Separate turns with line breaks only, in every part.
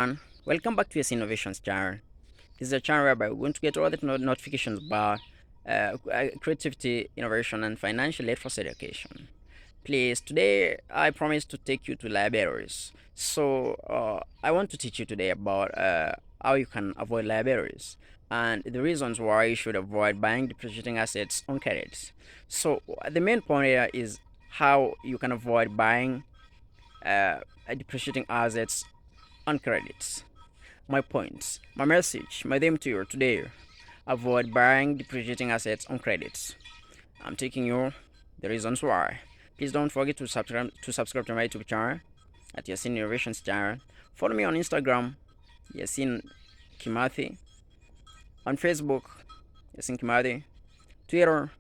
And welcome back to YASSININNOVATIONS Innovations channel. This is a channel whereby we're going to get all the notifications about creativity, innovation, and financial literacy education. Please, today I promise to take you to liabilities. I want to teach you today about how you can avoid liabilities and the reasons why you should avoid buying depreciating assets on credits. The main point here is how you can avoid buying depreciating assets on credits. My points, my message, my theme to you today: avoid buying depreciating assets on credits. I'm taking you the reasons why. Please don't forget to subscribe to my YouTube channel at Yassin Innovations channel. Follow me on Instagram, Yassin Kimathi, on Facebook, Yassin Kimathi, Twitter,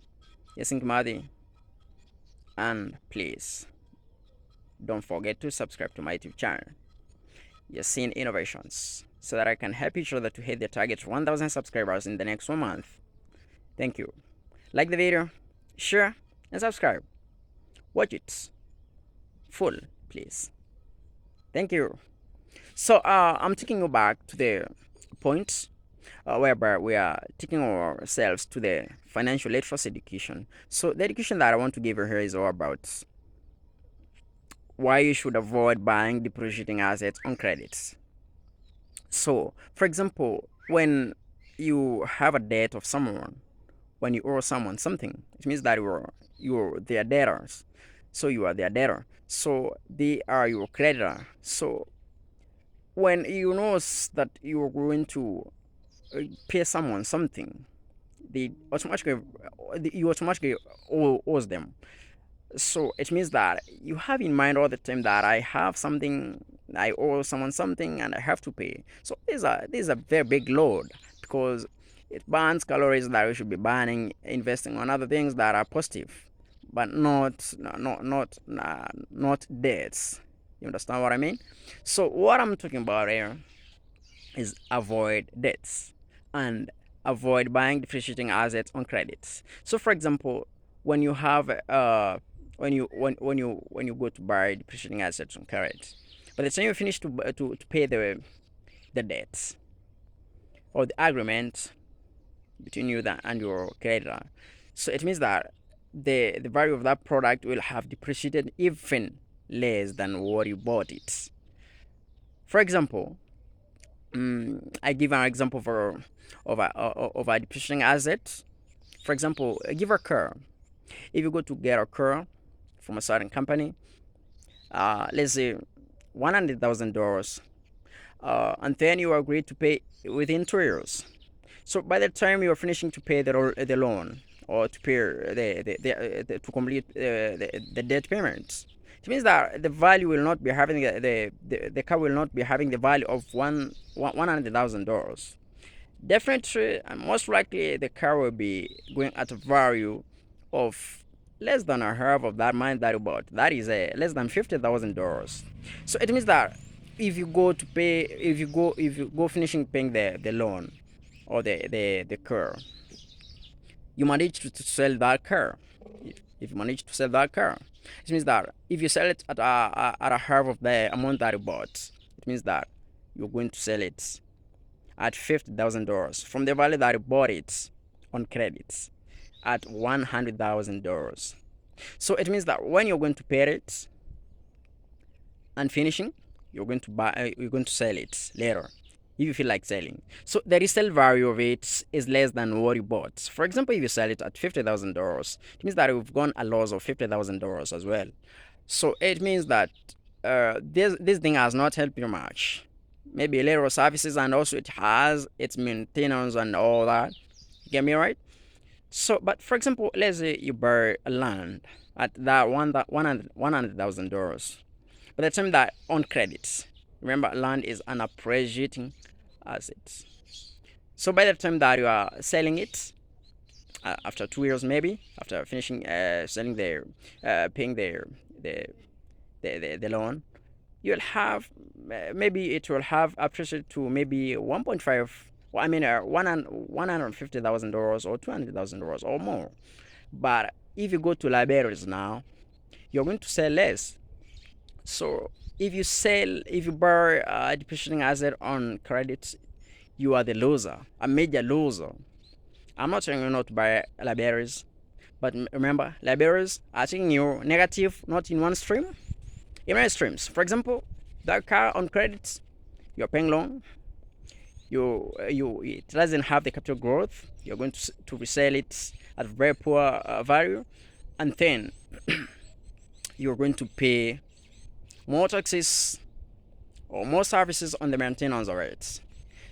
Yassin Kimathi, and please don't forget to subscribe to my YouTube channel, Yassin Innovations, so that I can help each other to hit the target 1,000 subscribers in the next 1 month. Thank you. Like the video, share, and subscribe. Watch it full, please. Thank you. I'm taking you back to the point whereby we are taking ourselves to the financial literacy education. So the education that I want to give you here is all about why you should avoid buying depreciating assets on credits. So, for example, when you have a debt of someone, when you owe someone something, it means that you're their debtors. So you are their debtor. So they are your creditor. So when you know that you're going to pay someone something, they automatically you automatically owes them. So it means that you have in mind all the time that I have something, I owe someone something, and I have to pay. So this is a very big load because it burns calories that we should be burning, investing on other things that are positive, but not debts. You understand what I mean? So what I'm talking about here is avoid debts and avoid buying depreciating assets on credits. So for example, when you have when you go to buy depreciating assets on credit, by the time you finish to pay the debts or the agreement between you and your creditor, so it means that the value of that product will have depreciated even less than what you bought it. For example, I give an example of a depreciating asset. For example, give a car. If you go to get a car from a certain company, let's say $100,000, and then you agree to pay within 2 years. So by the time you are finishing to pay the loan or to pay to complete the debt payments, it means that the value will not be having the car will not be having the value of $100,000. Definitely and most likely the car will be going at a value of less than a half of that money that you bought. That is less than $50,000. So it means that if you go finishing paying the loan or the car, you manage to sell that car. If you manage to sell that car, it means that if you sell it at a half of the amount that you bought, it means that you're going to sell it at $50,000 from the value that you bought it on credits at $100,000. So it means that when you're going to pay it and finishing, you're going to sell it later if you feel like selling. So the resale value of it is less than what you bought. For example, if you sell it at $50,000, it means that you've gone a loss of $50,000 as well. So it means that this thing has not helped you much. Maybe little services, and also it has its maintenance and all that. Get me right? So, but for example, let's say you buy a land at that $100,000. By the time that on credits, remember, land is an appreciating asset. So by the time that you are selling it, after 2 years maybe, after finishing selling paying the loan, you'll have maybe it will have appreciated to maybe 1.5. Well, I mean, $150,000 or $200,000 or more. But if you go to libraries now, you're going to sell less. So if you borrow a depreciating asset on credit, you are the loser, a major loser. I'm not telling you not to buy liabilities, but remember, liabilities are taking you negative not in one stream, in many streams. For example, that car on credit, you're paying loan, it doesn't have the capital growth. You're going to resell it at very poor value, and then you're going to pay more taxes or more services on the maintenance of it.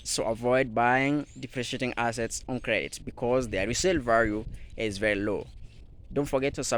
So avoid buying depreciating assets on credit because their resale value is very low. Don't forget to subscribe